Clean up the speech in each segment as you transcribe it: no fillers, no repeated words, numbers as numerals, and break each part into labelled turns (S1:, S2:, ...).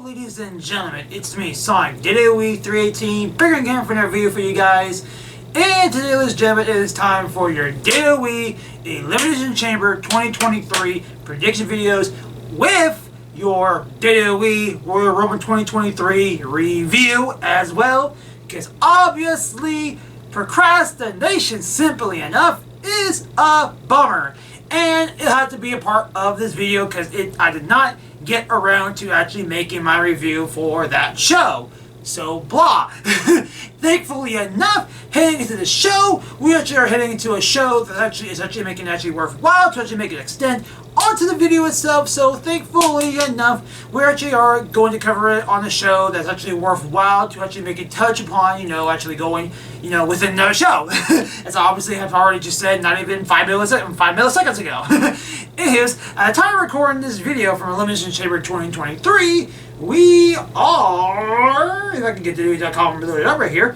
S1: Ladies and gentlemen, it's me, Sonic, WWE 318, bigger again for another video for you guys. And today, ladies and gentlemen, it is time for your WWE Elimination Chamber 2023 prediction videos with your WWE Royal Rumble 2023 review as well. Because obviously, procrastination, simply enough, is a bummer. And it had to be a part of this video because I did not get around to actually making my review for that show. So, blah. Thankfully enough, heading into the show, we actually are heading into a show that is actually making it worthwhile to actually make it extend onto the video itself. So, thankfully enough, we actually are going to cover it on the show that's actually worthwhile to actually make it touch upon, actually going, within the show. As obviously I've already just said, not even 5 milliseconds ago. Anyways, at the time of recording this video from Elimination Chamber 2023, we are, if I can get to WWE.com and load it up right here,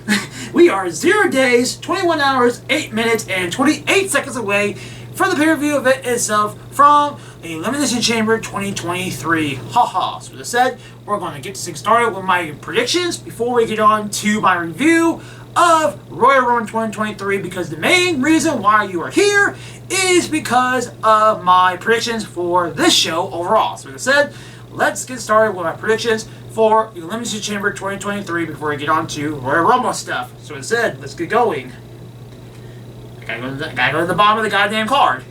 S1: we are 0 days, 21 hours, 8 minutes, and 28 seconds away from the pay-per-view event itself from Elimination Chamber 2023. Haha. So with that said, we're going to get this thing started with my predictions before we get on to my review of Royal Rumble 2023, because the main reason why you are here is because of my predictions for this show overall. So with that said, let's get started with my predictions for Elimination Chamber 2023 before we get on to Royal Rumble stuff. So with that said, let's get going. I gotta go to the bottom of the goddamn card.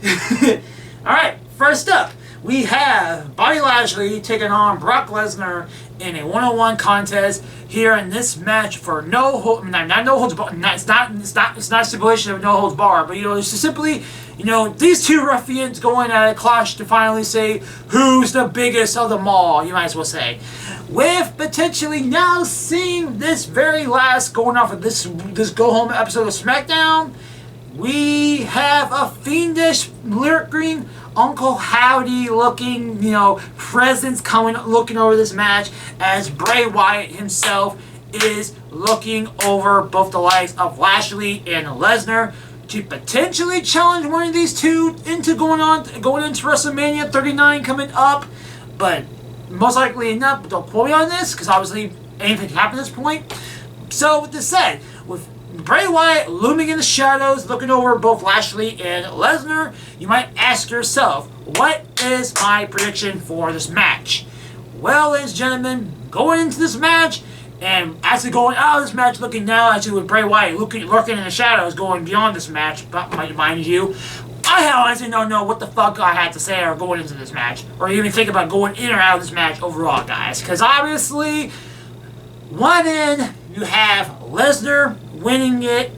S1: Alright, first up, we have Bobby Lashley taking on Brock Lesnar in a one-on-one contest here in this match for no hold, not no holds bar. It's not a stipulation of no holds bar, but it's just simply, these two ruffians going at a clash to finally say who's the biggest of them all. You might as well say, with potentially now seeing this very last going off of this go home episode of SmackDown. We have a fiendish, lurking, Uncle Howdy looking, presence looking over this match as Bray Wyatt himself is looking over both the likes of Lashley and Lesnar to potentially challenge one of these two into going into WrestleMania 39 coming up. But most likely enough, don't quote me on this because obviously anything can happen at this point. So with this said, with Bray Wyatt looming in the shadows, looking over both Lashley and Lesnar, you might ask yourself, what is my prediction for this match? Well, ladies and gentlemen, going into this match, and actually going out of this match, looking now actually with Bray Wyatt lurking in the shadows, going beyond this match, mind you, I honestly don't know what the fuck I had to say or going into this match, or even think about going in or out of this match overall, guys, because obviously, one end, you have Lesnar winning it,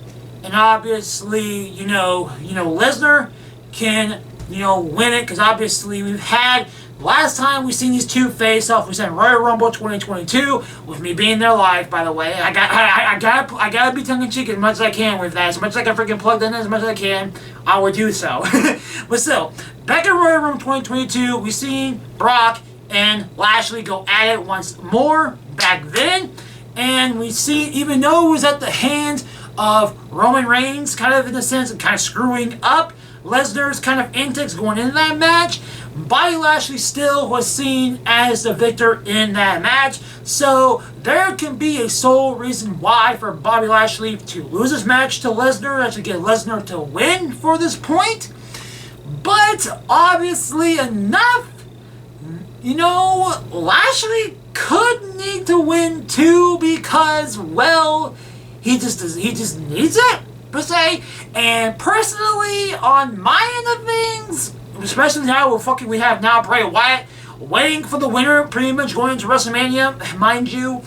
S1: and obviously, Lesnar can, win it, because obviously we've had, last time we've seen these two face off, we said Royal Rumble 2022, with me being there live, by the way. I gotta be tongue-in-cheek as much as I can with that, as much as I can freaking plug that in as much as I can, I will do so. But still, back in Royal Rumble 2022, we've seen Brock and Lashley go at it once more back then. And we see, even though it was at the hands of Roman Reigns, kind of in a sense, kind of screwing up Lesnar's kind of antics going into that match, Bobby Lashley still was seen as the victor in that match. So there can be a sole reason why for Bobby Lashley to lose this match to Lesnar, actually get Lesnar to win for this point. But obviously enough, Lashley could need to win too because, well, he just needs it, per se. And personally, on my end of things, especially now we have now Bray Wyatt waiting for the winner, pretty much going into WrestleMania, mind you,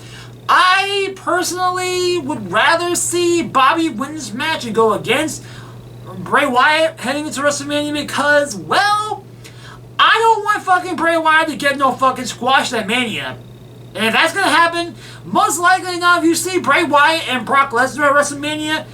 S1: I personally would rather see Bobby win this match and go against Bray Wyatt heading into WrestleMania because, well, I don't want fucking Bray Wyatt to get no fucking squash at Mania. And if that's going to happen, most likely enough, you see Bray Wyatt and Brock Lesnar at WrestleMania,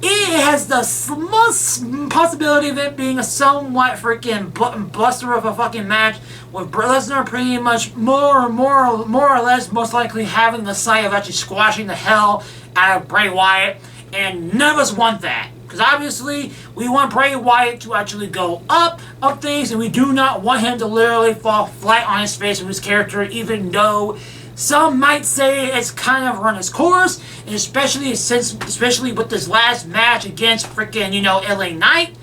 S1: it has the most possibility of it being a somewhat freaking buster of a fucking match, with Lesnar pretty much more or less most likely having the sight of actually squashing the hell out of Bray Wyatt, and none of us want that. Because obviously, we want Bray Wyatt to actually go up things, and we do not want him to literally fall flat on his face with his character, even though some might say it's kind of run its course, and especially with this last match against freaking, LA Knight,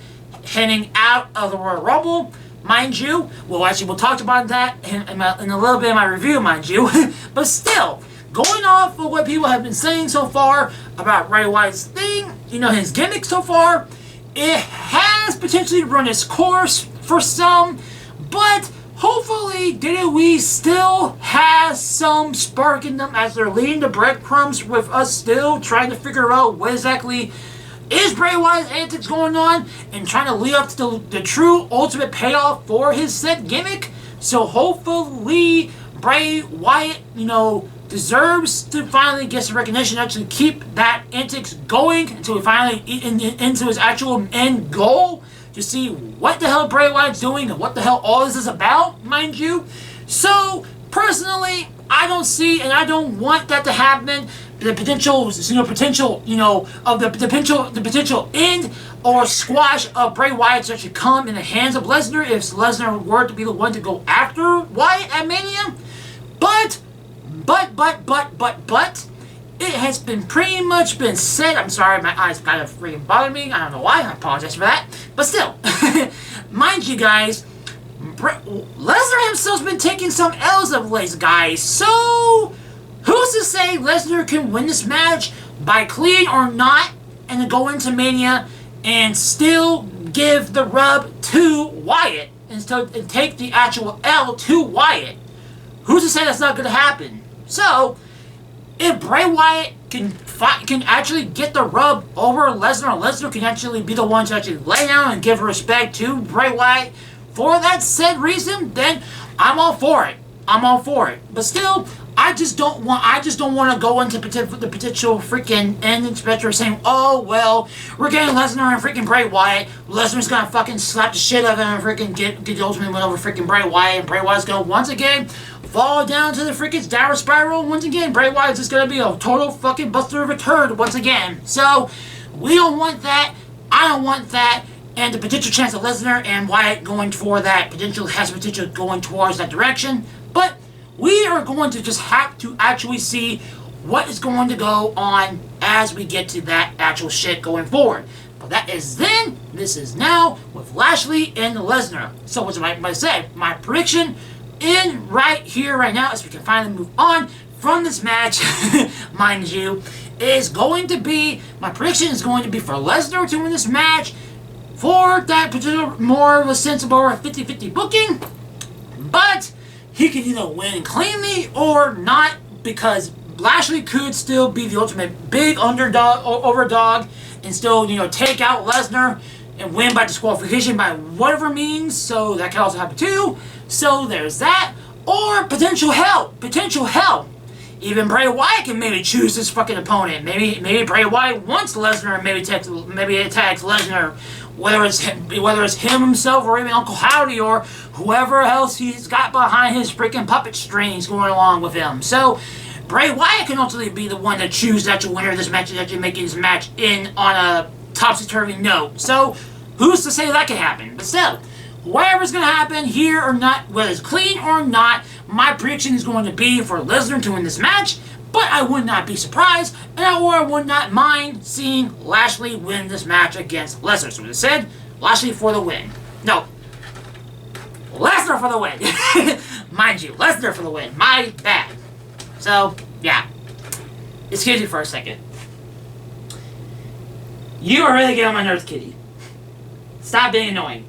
S1: heading out of the Royal Rumble, mind you. We'll talk about that in a little bit of my review, mind you. But still, going off of what people have been saying so far about Bray Wyatt's thing, his gimmick so far, it has potentially run its course for some, but hopefully WWE still has some spark in them as they're leading the breadcrumbs with us still trying to figure out what exactly is Bray Wyatt's antics going on and trying to lead up to the true ultimate payoff for his said gimmick. So hopefully Bray Wyatt, deserves to finally get some recognition, actually keep that antics going until we finally into his actual end goal to see what the hell Bray Wyatt's doing and what the hell all this is about, mind you. So personally, I don't see and I don't want that to happen. The potential end or squash of Bray Wyatt to actually come in the hands of Lesnar if Lesnar were to be the one to go after Wyatt at Mania. But, it has been pretty much been said. I'm sorry, my eyes kind of freaking bothered me. I don't know why. I apologize for that. But still, mind you guys, Lesnar himself's been taking some L's of late, guys. So, who's to say Lesnar can win this match by clean or not and then go into Mania and still give the rub to Wyatt and take the actual L to Wyatt? Who's to say that's not going to happen? So, if Bray Wyatt can actually get the rub over Lesnar, Lesnar can actually be the one to actually lay down and give respect to Bray Wyatt for that said reason, then I'm all for it. I'm all for it. But still, I just don't want to go into the potential freaking end inspector saying, oh well, we're getting Lesnar and freaking Bray Wyatt. Lesnar's gonna fucking slap the shit out of him and freaking get the ultimate win over freaking Bray Wyatt, and Bray Wyatt's gonna once again fall down to the freaking downward spiral once again. Bray Wyatt's just gonna be a total fucking buster of a turd once again. So we don't want that. I don't want that. And the potential chance of Lesnar and Wyatt going for that has potential going towards that direction. But we are going to just have to actually see what is going to go on as we get to that actual shit going forward. But that is then, this is now, with Lashley and Lesnar. So what I said, my prediction in right here, right now, as we can finally move on from this match, mind you, is going to be, my prediction is going to be for Lesnar to win this match, for that particular more of a sensible 50-50 booking, but he can either win cleanly or not, because Lashley could still be the ultimate big overdog and still, take out Lesnar and win by disqualification by whatever means. So that can also happen too. So there's that. Or potential hell. Even Bray Wyatt can maybe choose his fucking opponent. Maybe Bray Wyatt wants Lesnar and maybe attacks Lesnar. Whether it's him himself or even Uncle Howdy or whoever else he's got behind his freaking puppet strings going along with him. So Bray Wyatt can ultimately be the one to choose the actual winner of this match and actually making this match on a topsy-turvy note. So who's to say that can happen? But still, whatever's going to happen here or not, whether it's clean or not, my prediction is going to be for Lesnar to win this match. But I would not be surprised, and I would not mind seeing Lashley win this match against Lesnar. So as I said, Lashley for the win. No. Lesnar for the win. Mind you, Lesnar for the win. My bad. So, yeah. Excuse me for a second. You are really getting on my nerves, Kitty. Stop being annoying.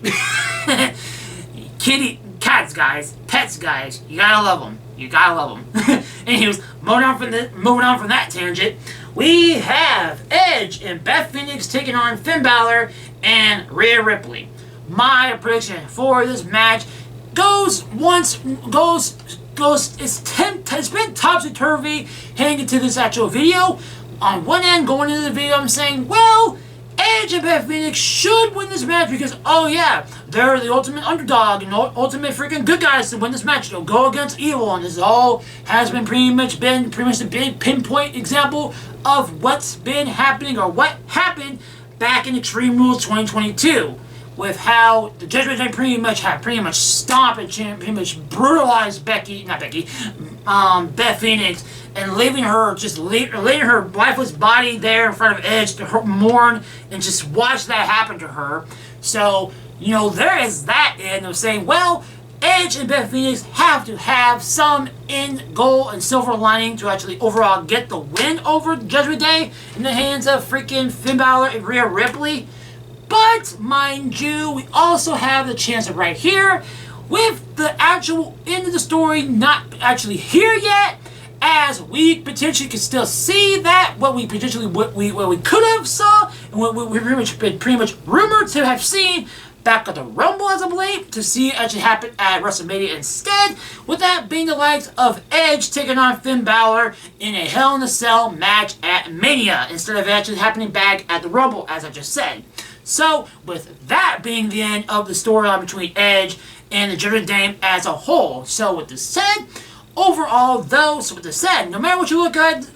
S1: Cats, guys. Pets, guys. You gotta love them. You gotta love them. Anyways, moving on from that tangent, we have Edge and Beth Phoenix taking on Finn Balor and Rhea Ripley. My prediction for this match it's been topsy-turvy heading into this actual video. On one end, going into the video, I'm saying, well, Edge and Beth Phoenix should win this match because, oh yeah, they're the ultimate underdog and ultimate freaking good guys to win this match. They'll go against evil, and this all has been pretty much the big pinpoint example of what's been happening or what happened back in Extreme Rules 2022, with how the Judgment Day pretty much stomped and pretty much brutalized Beth Phoenix, and leaving her lifeless body there in front of Edge to mourn and just watch that happen to her. So, you know, there is that end of saying, well, Edge and Beth Phoenix have to have some end goal and silver lining to actually overall get the win over Judgment Day in the hands of freaking Finn Balor and Rhea Ripley. But, mind you, we also have the chance of right here, with the actual end of the story not actually here yet, as we potentially could still see that what we could have saw, and what we pretty much rumored to have seen back at the Rumble as of late, to see it actually happen at WrestleMania instead, with that being the likes of Edge taking on Finn Balor in a Hell in a Cell match at Mania, instead of actually happening back at the Rumble, as I just said. So, with that being the end of the storyline between Edge and the Judgment Day as a whole. So, with this said, overall, though, no matter what you look at,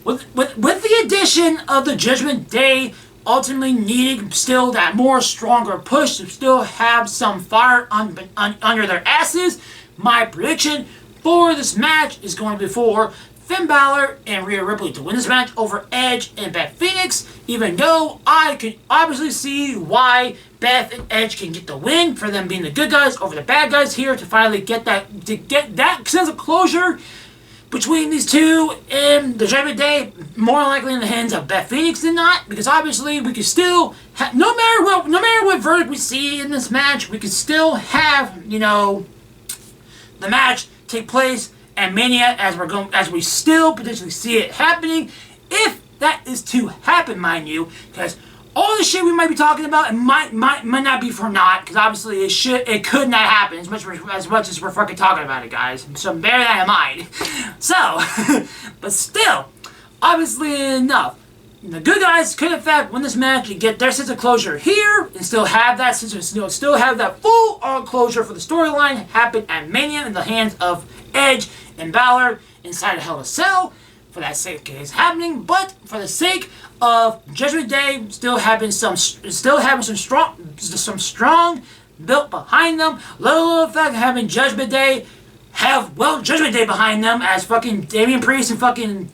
S1: with the addition of the Judgment Day ultimately needing still that more stronger push to still have some fire under their asses, my prediction for this match is going to be for Finn Balor and Rhea Ripley to win this match over Edge and Beth Phoenix, even though I can obviously see why Beth and Edge can get the win for them being the good guys over the bad guys here to finally get that sense of closure between these two and the Judgment Day, more likely in the hands of Beth Phoenix than not, because obviously we could still no matter what verdict we see in this match, we could still have, you know, the match take place at Mania as we still potentially see it happening, if that is to happen, mind you, because all the shit we might be talking about, it might not be for naught, because obviously it could not happen as much as we're fucking talking about it, guys. So bear that in mind. So, but still, obviously enough, the good guys could in fact win this match and get their sense of closure here, and still have that full on closure for the storyline happen at Mania in the hands of Edge and Balor inside of Hell in a Cell. For that sake, it is happening, but for the sake of Judgment Day still having some strong built behind them, let alone the fact of having Judgment Day behind them, as fucking Damian Priest and fucking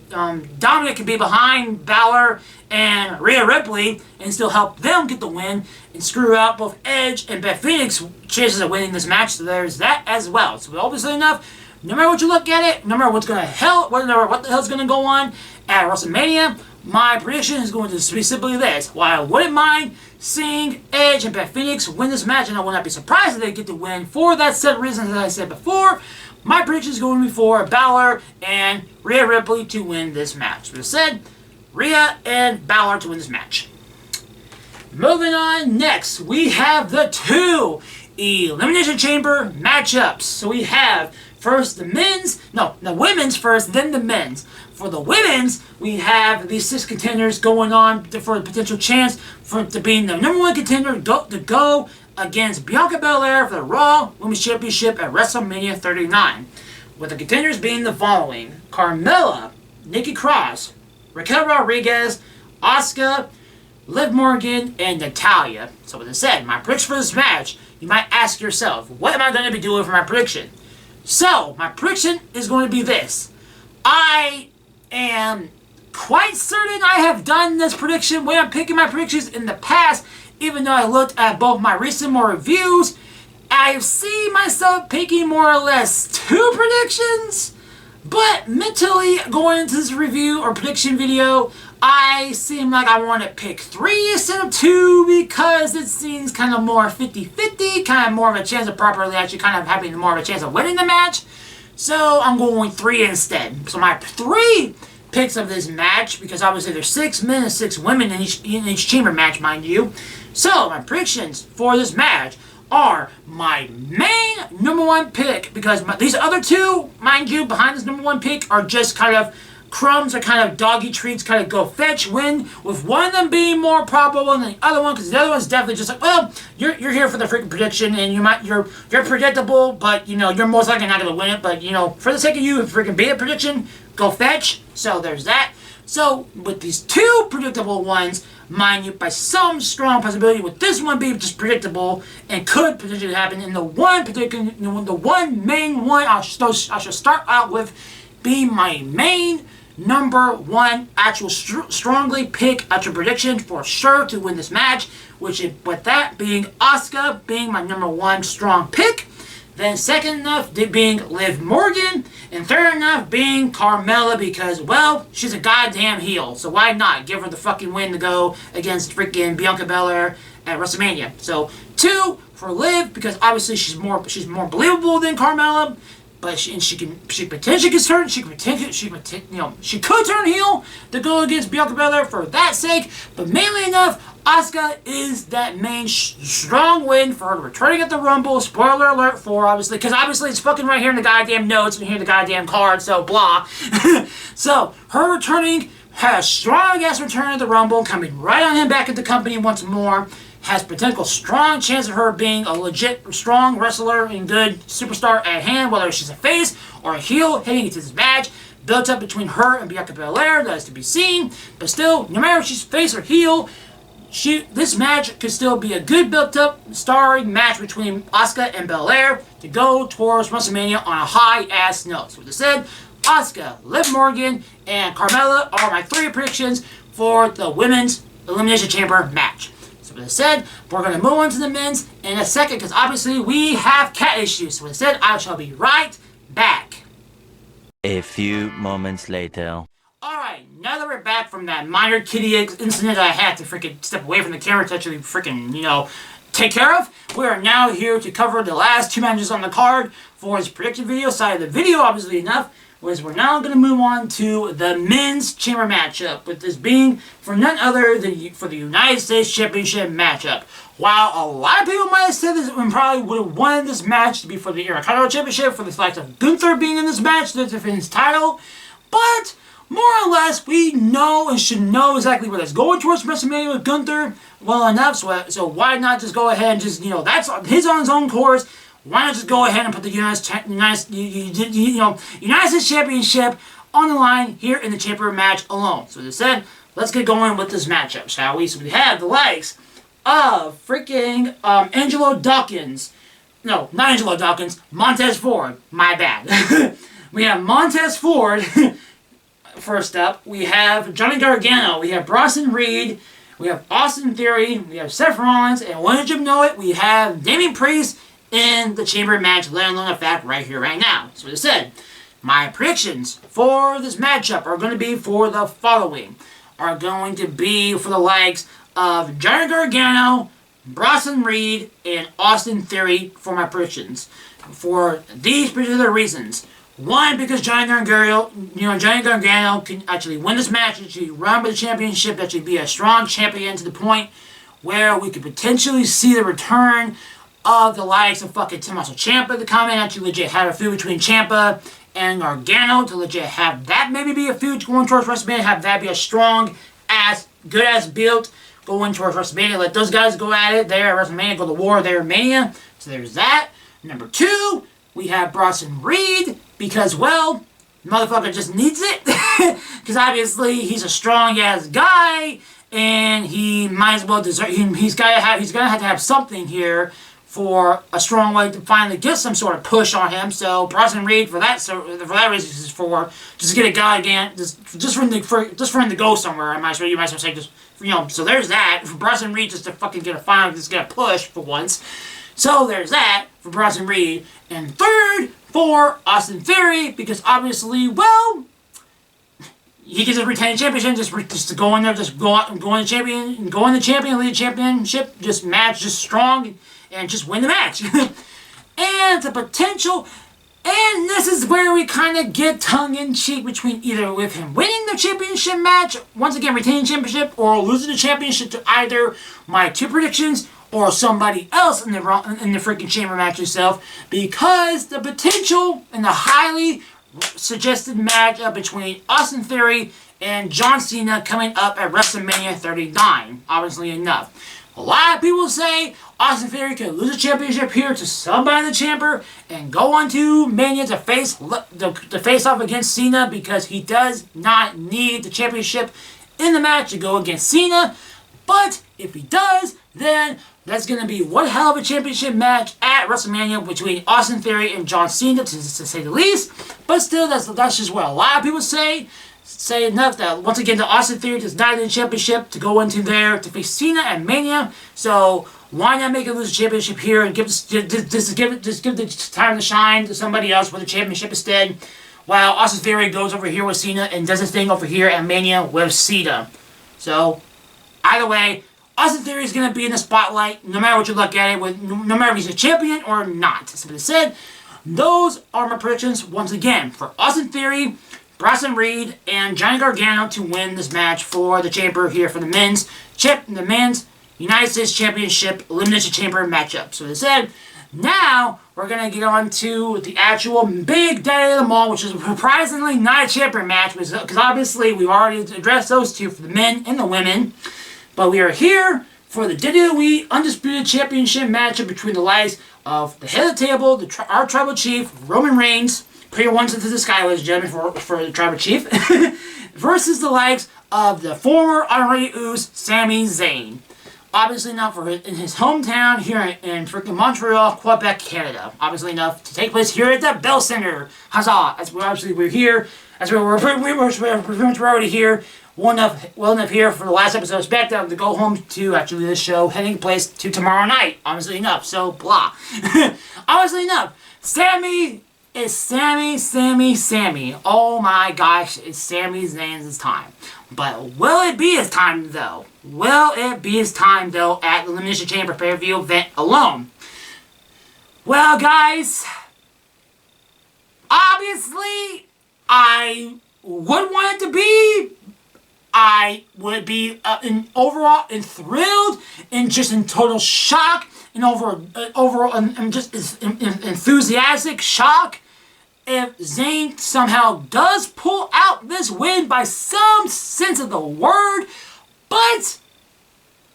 S1: Dominic can be behind Balor and Rhea Ripley and still help them get the win and screw out both Edge and Beth Phoenix chances of winning this match. So there's that as well. So obviously enough, no matter what you look at it, no matter what the hell's gonna go on at WrestleMania, my prediction is going to be simply this: while I wouldn't mind seeing Edge and Beth Phoenix win this match, and I would not be surprised if they get the win for that said reasons that I said before, my prediction is going to be for Balor and Rhea Ripley to win this match. As I said, Rhea and Balor to win this match. Moving on, next we have the two Elimination Chamber matchups. So we have first the women's first, then the men's. For the women's, we have these 6 contenders going on for a potential chance to being the number 1 contender to go against Bianca Belair for the Raw Women's Championship at WrestleMania 39. With the contenders being the following: Carmella, Nikki Cross, Raquel Rodriguez, Asuka, Liv Morgan, and Natalya. So with that said, my prediction for this match, you might ask yourself, what am I going to be doing for my prediction? So, my prediction is going to be this. I am quite certain I have done this prediction when I'm picking my predictions in the past, even though I looked at both my recent reviews. I see myself picking more or less 2 predictions, but mentally going into this review or prediction video, I seem like I want to pick 3 instead of 2 because it seems kind of more 50-50, kind of more of a chance of properly actually kind of having more of a chance of winning the match. So I'm going 3 instead. So my 3 picks of this match, because obviously there's 6 men and 6 women in each chamber match, mind you. So my predictions for this match are my main number 1 pick, because these other 2, mind you, behind this number 1 pick are just kind of crumbs, or kind of doggy treats, kind of go fetch win, with one of them being more probable than the other one, because the other one's definitely just like, well, you're here for the freaking prediction, and you're predictable, but you know you're most likely not gonna win it, but you know for the sake of you freaking beat a prediction, go fetch. So there's that. So with these 2 predictable ones, mind you, by some strong possibility, with this one being just predictable and could potentially happen. And the one main one I should start out with being my main number one actual strongly pick actual prediction for sure to win this match, which is with that being Asuka being my number one strong pick. Then second enough being Liv Morgan, and third enough being Carmella because, well, she's a goddamn heel, so why not give her the fucking win to go against freaking Bianca Belair at WrestleMania. So 2 for Liv because obviously she's more believable than Carmella. But she potentially could turn heel to go against Bianca Belair for that sake. But mainly enough, Asuka is that main strong win for her returning at the Rumble. Spoiler alert for obviously, because obviously it's fucking right here in the goddamn notes and here in the goddamn card. So blah. So her returning has a strong ass return at the Rumble, coming right on him back at the company once more. Has potential strong chance of her being a legit strong wrestler and good superstar at hand, whether she's a face or a heel heading into this match. Built up between her and Bianca Belair, that is to be seen. But still, no matter if she's face or heel, this match could still be a good built up starring match between Asuka and Belair to go towards WrestleMania on a high ass note. So with that said, Asuka, Liv Morgan, and Carmella are my 3 predictions for the women's Elimination Chamber match. So with that said, we're going to move on to the men's in a second because obviously we have cat issues. So with that said, I shall be right back.
S2: A few moments later.
S1: Alright, now that we're back from that minor kitty incident I had to freaking step away from the camera to actually freaking, take care of, we are now here to cover the last 2 matches on the card for his prediction video. Side of the video, obviously enough, was we're now going to move on to the men's chamber matchup, with this being for none other than for the United States Championship matchup. While a lot of people might have said this and probably would have wanted this match to be for the Intercontinental Championship, for the fact of Gunther being in this match to defend his title, but more or less we know and should know exactly where that's going towards WrestleMania with Gunther well enough, so why not just go ahead and just, that's on his own course. Why not just go ahead and put the United States Championship on the line here in the chamber match alone? So as I said, let's get going with this matchup, shall we? So we have the likes of freaking Angelo Dawkins. No, not Angelo Dawkins. Montez Ford. My bad. We have Montez Ford first up. We have Johnny Gargano. We have Bronson Reed. We have Austin Theory. We have Seth Rollins. And wouldn't you know it, we have Damian Priest in the chamber match, let alone the fact right here, right now. So as I said, my predictions for this matchup are going to be for the following. Are going to be for the likes of Johnny Gargano, Bronson Reed, and Austin Theory for my predictions. For these particular reasons. 1, because Johnny Gargano can actually win this match, actually run with the championship, actually be a strong champion to the point where we could potentially see the return of the likes of fucking Tommaso Ciampa to come in, actually legit have a feud between Ciampa and Gargano to legit have that maybe be a feud going towards WrestleMania, have that be a strong ass, good ass build going towards WrestleMania. Let those guys go at it there at WrestleMania, go to war there at Mania. So there's that. Number 2, we have Bronson Reed because, well, motherfucker just needs it. Because obviously he's a strong ass guy and he might as well deserve. He's gonna have to have something here for a strong way to finally get some sort of push on him. So Bronson Reed for that reason is for just get a guy again, just for him to go somewhere. You might as well say just So there's that for Bronson Reed just to fucking get a push for once. So there's that for Bronson Reed. And third for Austin Theory because obviously, well, he gets a retain championship just to go in there, just go out and go in the lead championship, just match, just strong. And just win the match. And the potential, and this is where we kind of get tongue-in-cheek between either with him winning the championship match, once again retaining championship, or losing the championship to either my 2 predictions or somebody else in the freaking chamber match itself, because the potential and the highly suggested matchup between Austin Theory and John Cena coming up at WrestleMania 39, obviously enough. A lot of people say Austin Theory could lose a championship here to somebody in the chamber and go on to Mania to face off against Cena because he does not need the championship in the match to go against Cena. But if he does, then that's going to be one hell of a championship match at WrestleMania between Austin Theory and John Cena, to say the least. But still, that's just what a lot of people say. Say enough that once again, the Austin Theory does not need a championship to go into there to face Cena at Mania. So why not make him lose the championship here and give the time to shine to somebody else with a championship instead? While Austin Theory goes over here with Cena and does his thing over here at Mania with Cena. So either way, Austin Theory is going to be in the spotlight no matter what you look at it, no matter if he's a champion or not. As I said, those are my predictions once again for Austin Theory, Bronson Reed, and Johnny Gargano to win this match for the Chamber here for the men's United States Championship Elimination Chamber matchup. So as I said, now we're going to get on to the actual big day of them all, which is surprisingly not a champion match, because obviously we've already addressed those two for the men and the women. But we are here for the WWE Undisputed Championship matchup between the likes of the head of the table, our tribal chief, Roman Reigns, put your ones into the sky, ladies and gentlemen, for the tribal chief, versus the likes of the former honorary Uce, Sami Zayn. Obviously enough for in his hometown here in freaking Montreal, Quebec, Canada. Obviously enough to take place here at the Bell Center. Huzzah! As we're here. We're pretty much already here. Well enough here for the last episode of SmackDown to go home to actually this show heading place to tomorrow night. Obviously enough. So blah. Obviously enough. Sammy. Oh my gosh, it's Sami Zayn's time. But will it be his time though? Will it be his time though at the Elimination Chamber pay-per-view event alone? Well guys, obviously I would want it to be. I would be overall thrilled and just in total shock and overall just enthusiastic shock if Zayn somehow does pull out this win by some sense of the word, but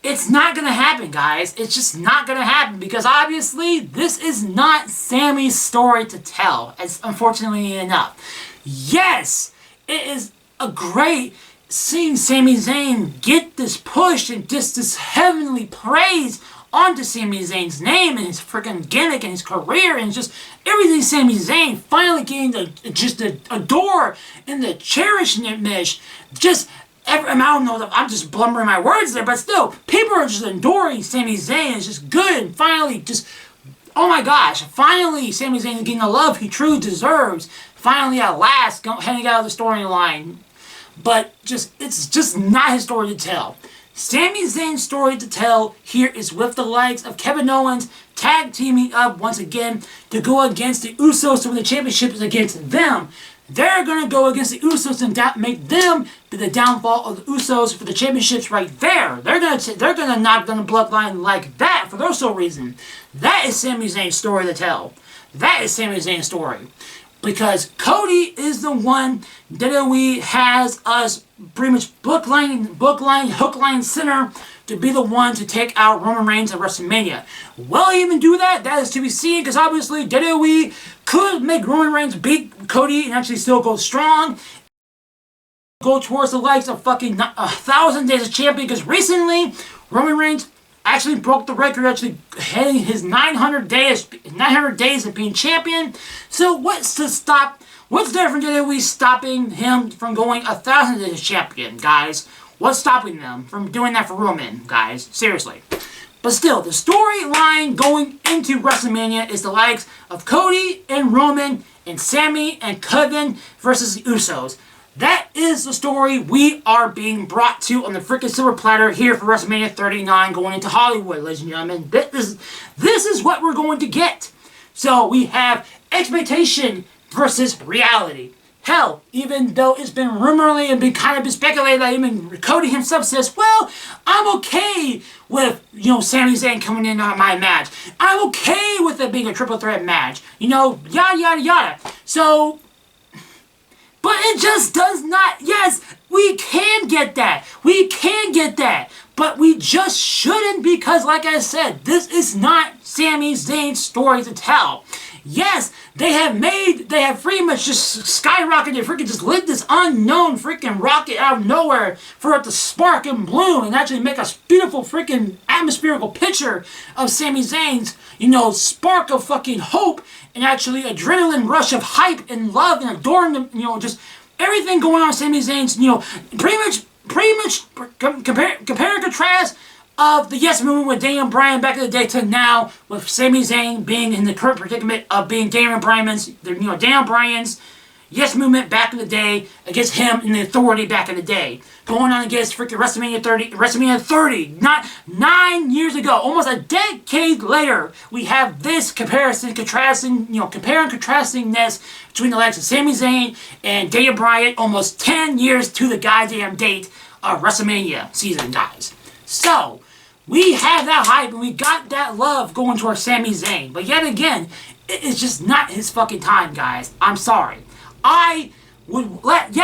S1: it's not going to happen, guys. It's just not going to happen because obviously this is not Sammy's story to tell, as unfortunately enough. Yes, it is a great seeing Sami Zayn get this push and just this heavenly praise onto Sami Zayn's name and his freaking gimmick and his career and just everything Sami Zayn finally getting to adore and to cherish and admit. I don't know if I'm just blumbering my words there, but still, people are just adoring Sami Zayn. It's just good and finally just, oh my gosh, finally Sami Zayn getting the love he truly deserves. Finally at last, heading out of the storyline. But it's just not his story to tell. Sami Zayn's story to tell here is with the likes of Kevin Owens tag teaming up once again to go against the Usos to win the championships against them. They're going to go against the Usos and make them be the downfall of the Usos for the championships right there. They're going to knock down the bloodline like that for their sole reason. That is Sami Zayn's story to tell. That is Sami Zayn's story. Because Cody is the one WWE has us pretty much hook, line, center to be the one to take out Roman Reigns at WrestleMania. Will he even do that? That is to be seen because obviously WWE could make Roman Reigns beat Cody and actually still go strong. Go towards the likes of fucking 1,000 days of champion because recently Roman Reigns actually broke the record, actually hitting his 900 days of being champion. So what's the difference in we stopping him from going 1,000 days champion, guys? What's stopping them from doing that for Roman, guys? Seriously. But still, the storyline going into WrestleMania is the likes of Cody and Roman and Sami and Kevin versus the Usos. That is the story we are being brought to on the freaking silver platter here for WrestleMania 39 going into Hollywood, ladies and gentlemen. This is what we're going to get. So we have expectation versus reality. Hell, even though it's been rumoredly and been speculated that even Cody himself says, well, I'm okay with, Sami Zayn coming in on my match. I'm okay with it being a triple threat match. Yada, yada, yada. So, but it just does not. Yes, we can get that. We can get that. But we just shouldn't because, like I said, this is not Sami Zayn's story to tell. Yes, they have pretty much just skyrocketed, freaking just lit this unknown freaking rocket out of nowhere for it to spark and bloom and actually make a beautiful freaking atmospherical picture of Sami Zayn's, spark of fucking hope and actually adrenaline rush of hype and love and adoring, just everything going on with Sami Zayn's, pretty much compare and contrast of the Yes Movement with Daniel Bryan back in the day to now with Sami Zayn being in the current predicament of being Daniel Bryan's Yes Movement back in the day against him and the Authority back in the day. Going on against freaking WrestleMania 30, not 9 years ago, almost a decade later, we have this compare and contrastingness between the likes of Sami Zayn and Daniel Bryan almost 10 years to the goddamn date of WrestleMania season, guys. So, we have that hype and we got that love going towards Sami Zayn. But yet again, it's just not his fucking time, guys. I'm sorry. I would love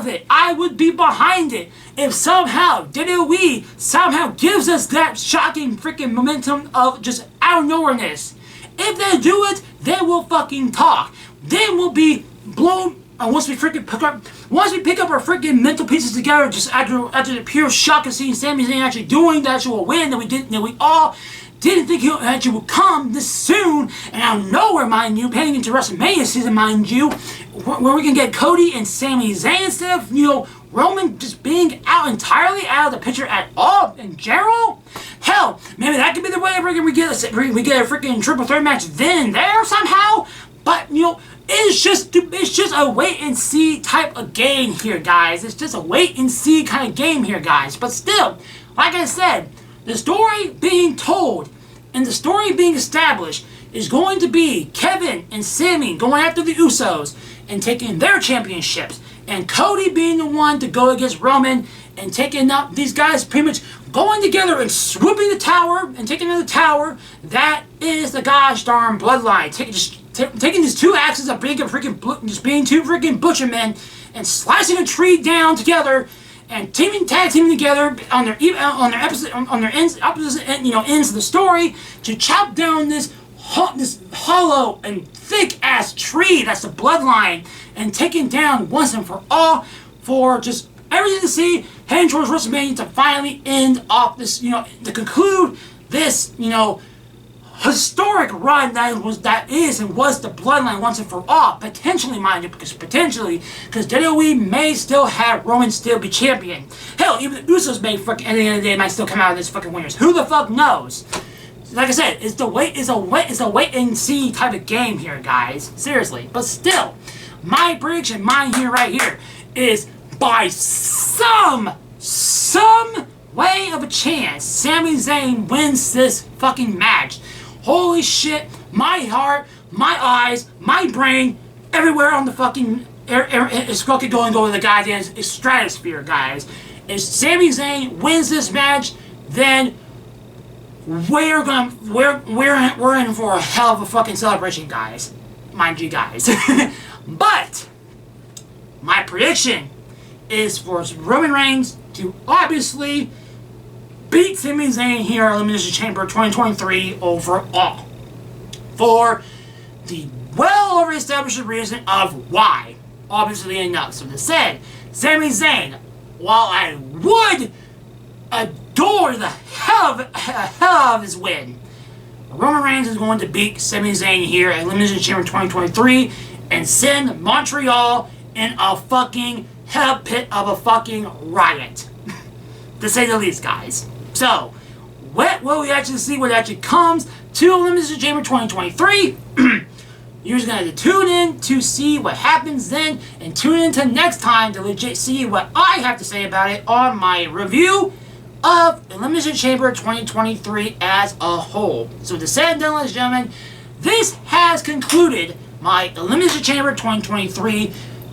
S1: it. I would be behind it if somehow WWE somehow gives us that shocking freaking momentum of just out of nowhereness. If they do it, they will fucking talk. Then we'll be blown. Once we pick up our freaking mental pieces together, just after the pure shock of seeing Sami Zayn actually doing the actual win that we all didn't think he actually would come this soon, and out of nowhere, mind you, heading into WrestleMania season, mind you, where we can get Cody and Sami Zayn instead of Roman just being entirely out of the picture at all in general. Hell, maybe that could be the way we get a freaking triple threat match then and there somehow. But it's just a wait and see type of game here, guys. It's just a wait and see kind of game here, guys. But still, like I said, the story being told and the story being established is going to be Kevin and Sami going after the Usos and taking their championships, and Cody being the one to go against Roman and taking up these guys pretty much going together and swooping the tower and taking the tower. That is the gosh darn bloodline. Taking these two axes of being two freaking butcher men and slicing a tree down together and tag teaming together on their opposite ends of the story to chop down this hollow and thick ass tree that's the bloodline and taking down once and for all for just everything to see heading towards WrestleMania to finally end off this, to conclude this, historic run that is and was the bloodline once and for all, potentially, mind you, because WWE may still have Roman still be champion. Hell, even the Usos may at the end of the day might still come out of this fucking winners. Who the fuck knows? Like I said, it's a wait and see type of game here, guys. Seriously, but still, my prediction, right here, is by some way of a chance, Sami Zayn wins this fucking match. Holy shit, my heart, my eyes, my brain, everywhere on the fucking is fucking going to the goddamn stratosphere, guys. If Sami Zayn wins this match, then we're in for a hell of a fucking celebration, guys. Mind you, guys. But my prediction is for Roman Reigns to obviously beat Sami Zayn here at Elimination Chamber 2023 overall. For the well over-established reason of why. Obviously enough. So that said, Sami Zayn, while I would adore the hell of his win, Roman Reigns is going to beat Sami Zayn here at Elimination Chamber 2023 and send Montreal in a fucking hell pit of a fucking riot. To say the least, guys. So, what will we actually see when it actually comes to Elimination Chamber 2023? You're just going to tune in to see what happens then, and tune in to next time to legit see what I have to say about it on my review of Elimination Chamber 2023 as a whole. So, to say and done, ladies and gentlemen, this has concluded my Elimination Chamber 2023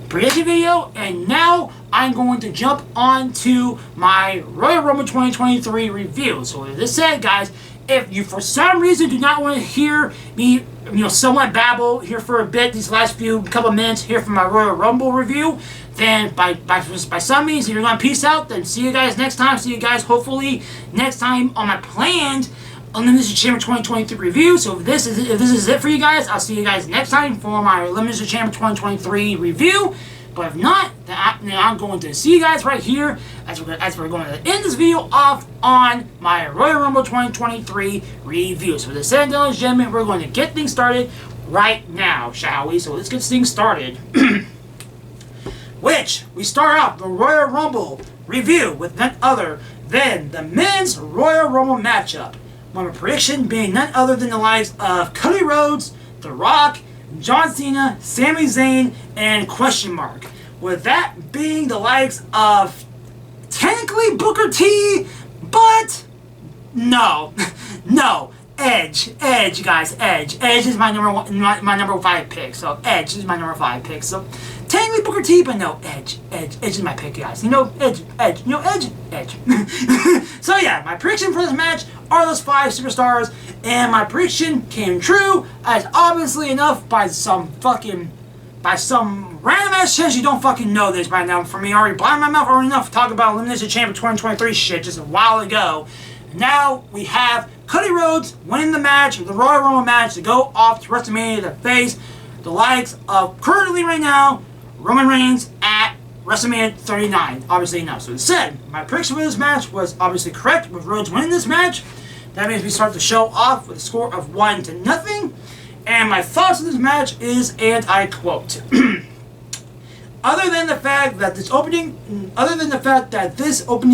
S1: prediction video, and now I'm going to jump on to my Royal Rumble 2023 review. So with this said, guys, if you for some reason do not want to hear me, somewhat babble here for a bit, these last couple minutes here for my Royal Rumble review, then by some means, if you're going to peace out, then see you guys next time. See you guys hopefully next time on my planned Elimination Chamber 2023 review. So if this is it for you guys, I'll see you guys next time for my Elimination Chamber 2023 review. But if not, then I'm going to see you guys right here as we're going to end this video off on my Royal Rumble 2023 review. So with this said, ladies and gentlemen, we're going to get things started right now, shall we? So let's get things started. Which we start off the Royal Rumble review with none other than the men's Royal Rumble matchup. My prediction being none other than the likes of Cody Rhodes, The Rock, John Cena, Sami Zayn, and question mark. With that being the likes of technically Booker T, but no, no, Edge, guys, Edge is my number one, my number 5 pick. So Edge is my number 5 pick. So technically Booker T, but no, Edge is my pick, guys. You know, Edge. So yeah, my prediction for this match are those 5 superstars, and my prediction came true, as obviously enough by some random ass chance you don't fucking know this by now. For me, already blind my mouth already enough to talk about Elimination Chamber 2023 shit just a while ago. Now we have Cody Rhodes winning the match, the Royal Rumble match, to go off to WrestleMania to face the likes of currently right now Roman Reigns at WrestleMania 39, obviously enough. So instead, my prediction for this match was obviously correct with Rhodes winning this match. That means we start the show off with a score of 1-0. And my thoughts on this match is, and I quote, other than the fact that this opening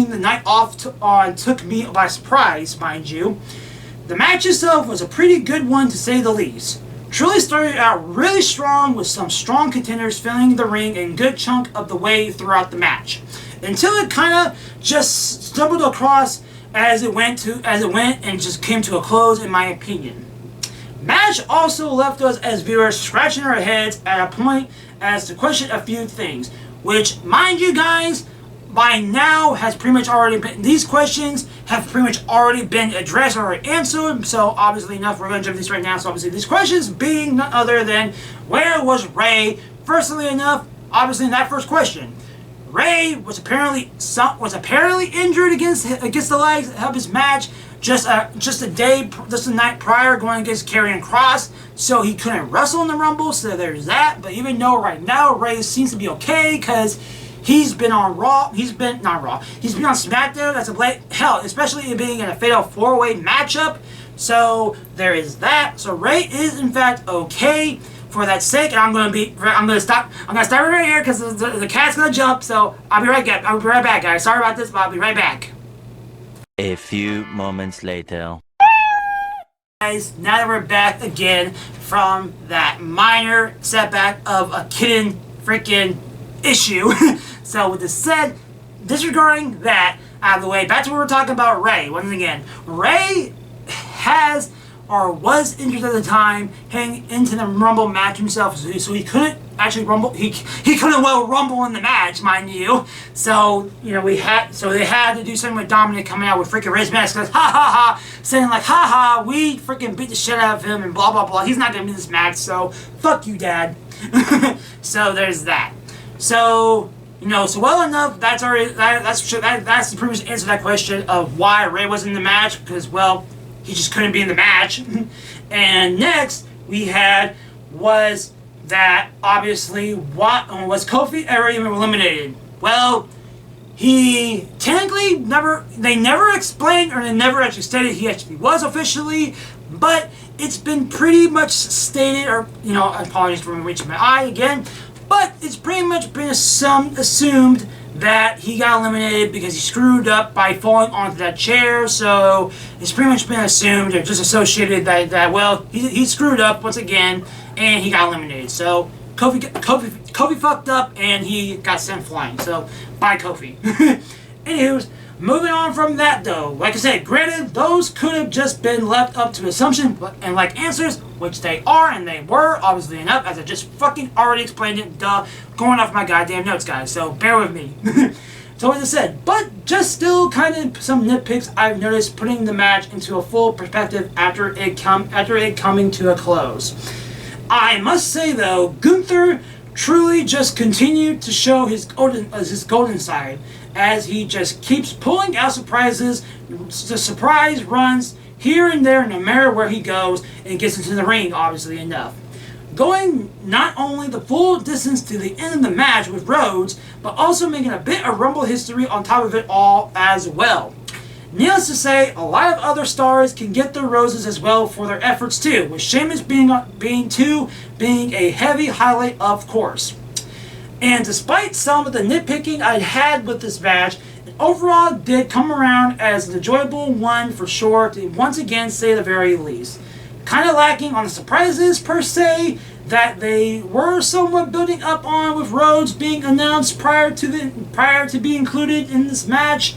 S1: the night off took me by surprise, mind you, the match itself was a pretty good one to say the least. Truly started out really strong with some strong contenders filling the ring a good chunk of the way throughout the match, until it kind of just stumbled across as it went and just came to a close, in my opinion. Match also left us as viewers scratching our heads at a point as to question a few things, which, mind you guys, by now has pretty much already been, these questions have pretty much already been addressed or answered. So obviously enough, we're going to jump these right now. So obviously these questions being none other than, where was Ray? Firstly enough, obviously in that first question, Ray was apparently injured against the legs of his match just the night prior, going against Karrion Kross, so he couldn't wrestle in the Rumble. So there's that. But even though right now Ray seems to be okay because he's been on Raw, he's been on SmackDown. That's hell, especially it being in a fatal 4-way matchup. So there is that. So Ray is in fact okay. For that sake, and I'm gonna stop right here because the cat's gonna jump. So I'll be right back, guys. Sorry about this, but I'll be right back.
S2: A few moments later.
S1: Guys, now that we're back again from that minor setback of a kitten freaking issue. So with this said, disregarding that out of the way, back to what we're talking about Ray. Once again, Ray has or was injured at the time heading into the Rumble match himself, so he couldn't actually rumble. He couldn't rumble in the match, mind you. So they had to do something with Dominic coming out with freaking Ray's mask, saying like, we freaking beat the shit out of him and blah blah blah. He's not gonna be in this match, so fuck you, Dad. So there's that. So well enough. That's the pretty much answer to that question of why Ray wasn't in the match, because he just couldn't be in the match. And next we had was that obviously was Kofi ever even eliminated? Well, he technically they never explained, or they never actually stated he actually was officially, but it's been pretty much stated, or apologies for reaching my eye again, but it's pretty much been assumed that he got eliminated because he screwed up by falling onto that chair. So it's pretty much been assumed or just associated that he screwed up once again and he got eliminated. So Kofi fucked up and he got sent flying. So bye, Kofi. Anywho's, moving on from that though, like I said, granted, those could have just been left up to assumption and like answers, which they are and they were, obviously enough, as I just fucking already explained it, going off my goddamn notes, guys, so bear with me. So as I said, but just still kind of some nitpicks I've noticed putting the match into a full perspective after it coming to a close. I must say though, Gunther truly just continued to show his golden side, as he just keeps pulling out surprises, the surprise runs here and there no matter where he goes and gets into the ring, obviously enough. Going not only the full distance to the end of the match with Rhodes, but also making a bit of Rumble history on top of it all as well. Needless to say, a lot of other stars can get their roses as well for their efforts too, with Sheamus being a heavy highlight, of course. And despite some of the nitpicking I had with this match, it overall did come around as an enjoyable one for sure, to once again say the very least. Kind of lacking on the surprises per se that they were somewhat building up on, with Rhodes being announced prior to being included in this match,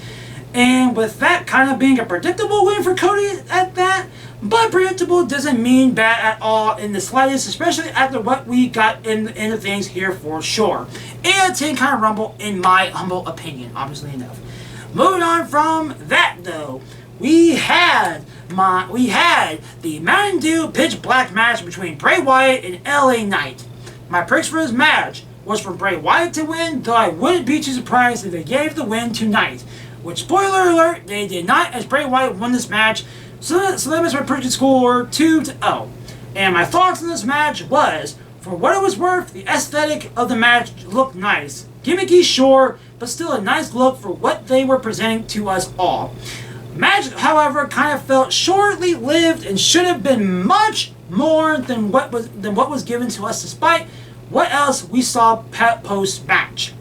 S1: and with that kind of being a predictable win for Cody at that. But predictable doesn't mean bad at all in the slightest, especially after what we got in the end of things here for sure. And a 10 kind of Rumble in my humble opinion, obviously enough. Moving on from that though, we had the Mountain Dew Pitch Black match between Bray Wyatt and LA Knight. My picks for this match was for Bray Wyatt to win, though I wouldn't be too surprised if they gave the win to Knight. Which, spoiler alert, they did not, as Bray Wyatt won this match, so that makes my prediction score 2-0. And my thoughts on this match was, for what it was worth, the aesthetic of the match looked nice. Gimmicky, sure, but still a nice look for what they were presenting to us all. Match, however, kind of felt shortly lived and should have been much more than what was given to us, despite what else we saw post match.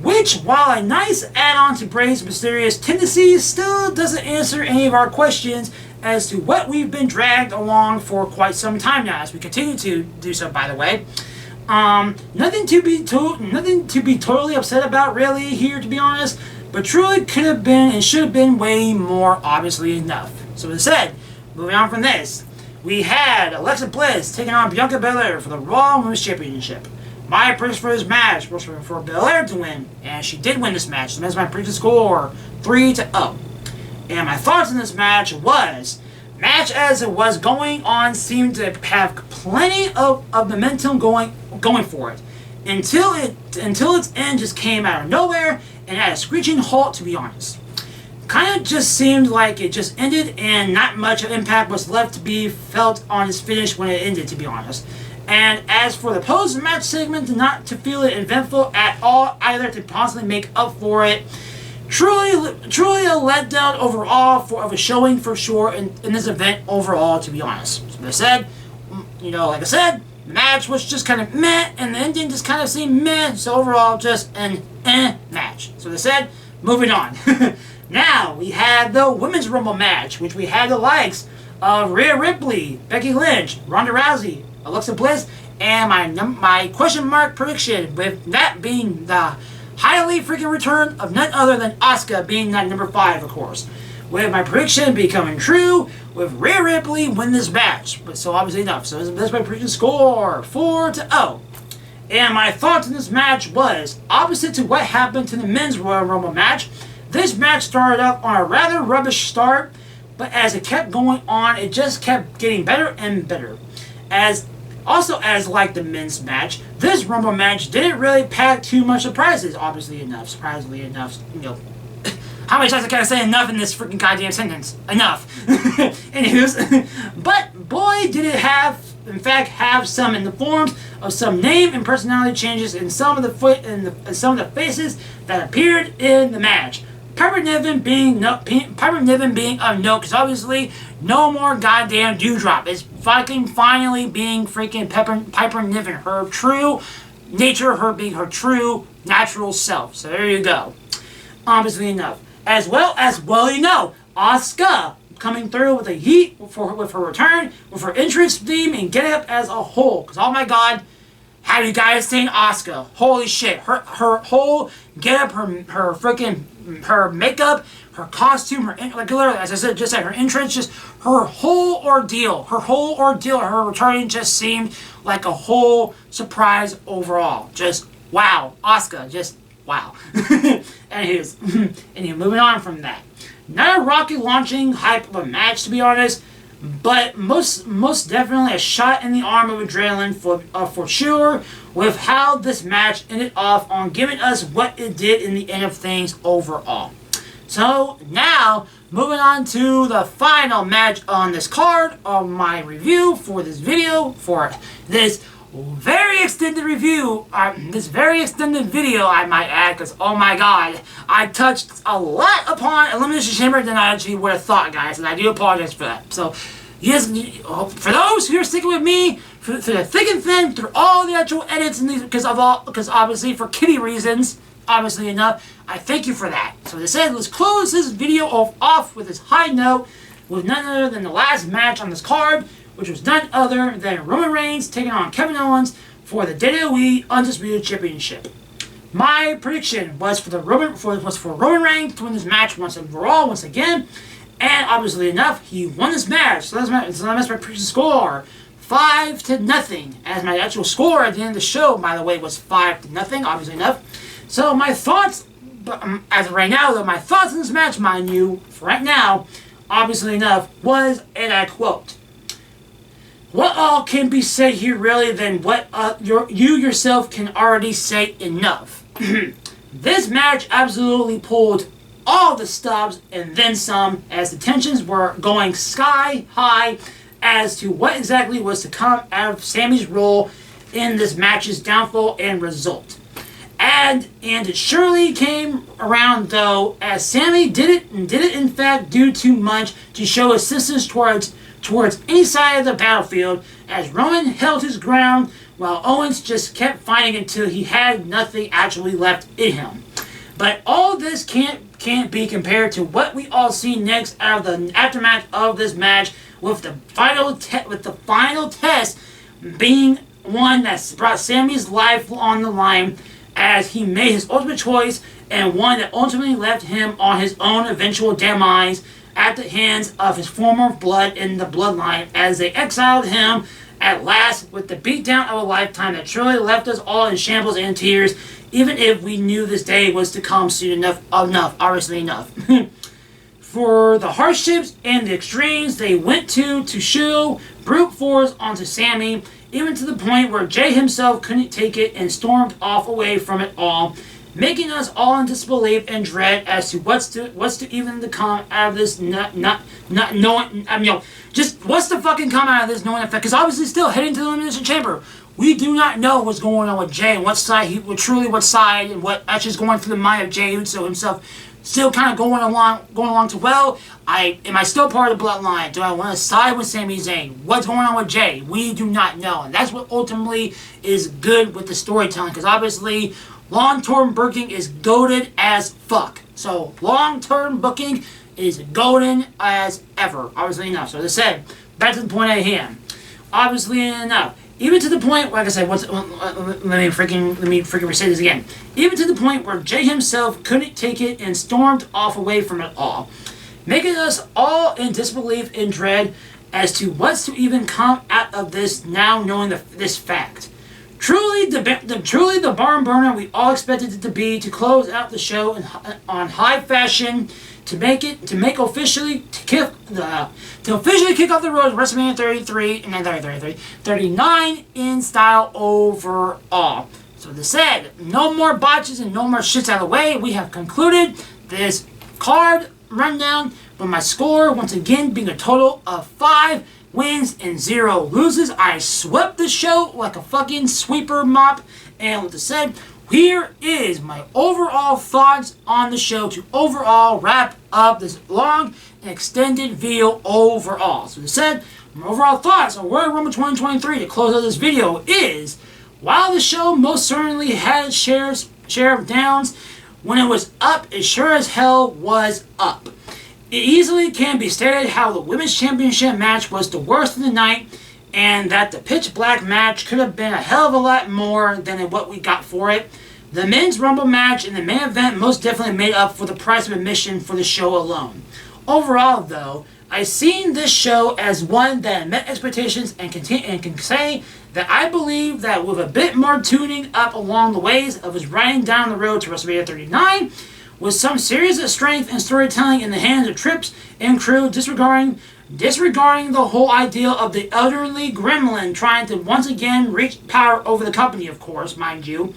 S1: Which, while a nice add-on to Bray's mysterious tendencies, still doesn't answer any of our questions as to what we've been dragged along for quite some time now, as we continue to do so, by the way. Nothing to be totally upset about, really, here, to be honest. But truly could have been and should have been way more, obviously enough. So as I said, moving on from this, we had Alexa Bliss taking on Bianca Belair for the Raw Women's Championship. My prediction for this match was for Belair to win, and she did win this match. So that's my prediction score, 3-0. And my thoughts on this match was, match as it was going on seemed to have plenty of momentum going for it. Until its end just came out of nowhere and at a screeching halt, to be honest. Kind of just seemed like it just ended and not much of impact was left to be felt on its finish when it ended, to be honest. And as for the post-match segment, not to feel it eventful at all, either to possibly make up for it. Truly a letdown overall of a showing for sure in this event overall, to be honest. So like I said, the match was just kind of meh, and the ending just kind of seemed meh, so overall just an match. So they said, moving on. Now, we had the Women's Rumble match, which we had the likes of Rhea Ripley, Becky Lynch, Ronda Rousey, Alexa Bliss, and my question mark prediction, with that being the highly freaking return of none other than Asuka being that number 5, of course. With my prediction becoming true, with Rhea Ripley win this match. But so obviously enough. So that's my prediction score, 4-0. And my thoughts on this match was, opposite to what happened to the Men's Royal Rumble match, this match started off on a rather rubbish start, but as it kept going on, it just kept getting better and better. As like the men's match, this Rumble match didn't really pack too much surprises, surprisingly enough, how many times I gotta say enough in this freaking goddamn sentence? Enough. Anywho's, but boy did it have some in the forms of some name and personality changes in some of the faces that appeared in the match. Piper Niven being of note, because obviously no more goddamn Dewdrop. It's fucking finally being freaking Piper Niven, her true nature, her being her true natural self. So there you go. Obviously enough. As well, Asuka coming through with a heat with her return, with her entrance theme and get up as a whole. Because oh my god, have you guys seen Asuka? Holy shit. Her whole get up, her makeup, her costume, like literally, as I said, just like her entrance, just her whole ordeal, her returning just seemed like a whole surprise overall. Just wow. Asuka, just wow. Anywho, moving on from that. Not a rocket launching hype of a match, to be honest, but most definitely a shot in the arm of adrenaline for sure, with how this match ended off on giving us what it did in the end of things overall. So now, moving on to the final match on this card of my review for this video, for this very extended review, this very extended video I might add, because oh my god, I touched a lot upon Elimination Chamber than I actually would have thought, guys, and I do apologize for that. So, yes, for those who are sticking with me, through the thick and thin, through all the actual edits, and these, because obviously for kitty reasons, obviously enough, I thank you for that. So as I said, let's close this video off with this high note, with none other than the last match on this card, which was none other than Roman Reigns taking on Kevin Owens for the WWE Undisputed Championship. My prediction was for Roman Reigns to win this match once again, and obviously enough, he won this match. So that's my prediction score, 5-0. As my actual score at the end of the show, by the way, was 5-0. Obviously enough. So my thoughts, as of right now, though, my thoughts on this match, mind you, for right now, obviously enough, was, and I quote, "What all can be said here really than what you yourself can already say enough." This match absolutely pulled all the stops and then some, as the tensions were going sky high as to what exactly was to come out of Sammy's role in this match's downfall and result. And it surely came around, though, as Sammy did it in fact do too much to show assistance towards any side of the battlefield, as Roman held his ground while Owens just kept fighting until he had nothing actually left in him. But all this can't be compared to what we all see next out of the aftermath of this match, with the final test being one that brought Sammy's life on the line, as he made his ultimate choice, and one that ultimately left him on his own eventual demise at the hands of his former blood in the bloodline, as they exiled him at last with the beatdown of a lifetime that truly left us all in shambles and tears, even if we knew this day was to come soon enough, obviously enough. For the hardships and the extremes they went to show brute force onto Sammy, even to the point where Jay himself couldn't take it and stormed off away from it all, making us all in disbelief and dread as to what's to even to come out of this, not knowing, just what's to fucking come out of this knowing effect, because obviously still heading to the Elimination Chamber, we do not know what's going on with Jay and what side and what actually is going through the mind of Jay Uso himself. Still kind of going along to, well, am I still part of the bloodline? Do I want to side with Sami Zayn? What's going on with Jay? We do not know. And that's what ultimately is good with the storytelling, because obviously long-term booking is goated as fuck. So long-term booking is golden as ever, obviously enough. So as I said, back to the point at hand. Obviously enough. Even to the point, like I said, let me freaking recite this again. Even to the point where Jay himself couldn't take it and stormed off away from it all, making us all in disbelief and dread as to what's to even come out of this now, knowing this fact. Truly the barn burner we all expected it to be, to close out the show on high fashion, to officially kick off the road to WrestleMania 39 in style overall. So this said, no more botches and no more shits out of the way. We have concluded this card rundown with my score once again being a total of 5 wins and 0 loses. I swept the show like a fucking sweeper mop. And with that said, here is my overall thoughts on the show to overall wrap up this long and extended video overall. So as I said, my overall thoughts on Royal Rumble 2023 to close out this video is, while the show most certainly had its share of downs, when it was up, it sure as hell was up. It easily can be stated how the Women's Championship match was the worst of the night, and that the pitch black match could have been a hell of a lot more than what we got for it. The men's Rumble match and the main event most definitely made up for the price of admission for the show alone. Overall, though, I've seen this show as one that met expectations and can say that I believe that with a bit more tuning up along the ways of us riding down the road to WrestleMania 39, with some series of strength and storytelling in the hands of Trips and crew, disregarding the whole idea of the elderly gremlin trying to once again reach power over the company, of course, mind you,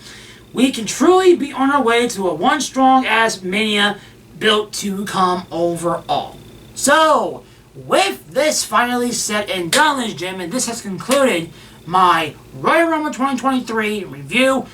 S1: we can truly be on our way to a one strong-ass Mania built to come overall. So, with this finally set and done, ladies and gentlemen, this has concluded my Royal Rumble 2023 review,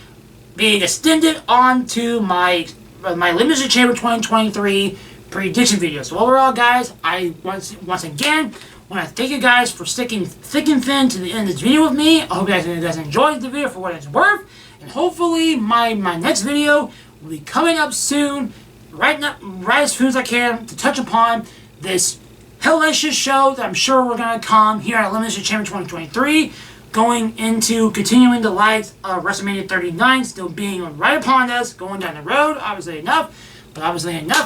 S1: being extended onto my Elimination Chamber 2023 prediction video. So overall, guys, I once again want to thank you guys for sticking thick and thin to the end of this video with me. I hope you guys enjoyed the video for what it's worth, and hopefully my next video will be coming up soon, right as soon as I can, to touch upon this hellacious show that I'm sure we're going to come here at Elimination Chamber 2023, going into continuing the lights of WrestleMania 39, still being right upon us, going down the road, obviously enough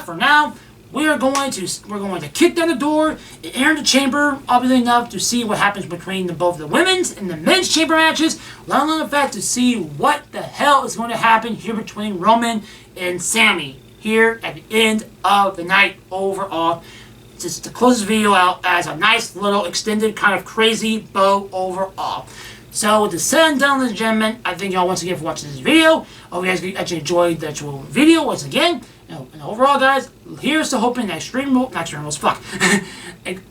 S1: for now. We're going to kick down the door and enter the chamber, obviously enough to see what happens between both the women's and the men's chamber matches, let alone the fact to see what the hell is going to happen here between Roman and Sami here at the end of the night overall. Just to close this video out as a nice little extended kind of crazy bow overall. So with the said and done, ladies and gentlemen, I thank y'all once again for watching this video. I hope you guys actually enjoyed the actual video once again. And overall, guys, here's to hoping that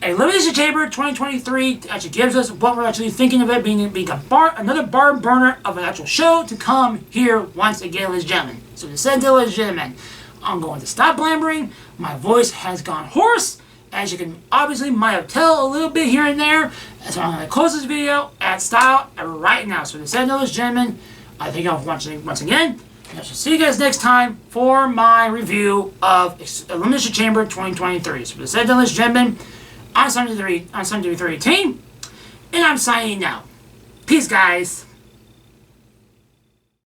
S1: Elimination Chamber 2023 actually gives us what we're actually thinking of it being another barn burner of an actual show to come here once again, ladies and gentlemen. So with the said and done, ladies and gentlemen, I'm going to stop blabbering. My voice has gone hoarse, as you can obviously might have tell a little bit here and there. So I'm going to close this video at style right now. So with the said and done, ladies and gentlemen, I thank y'all for watching once again. I shall see you guys next time for my review of Elimination Chamber 2023. So, with the said, ladies and gentlemen, I'm 7318, and I'm signing out. Peace, guys.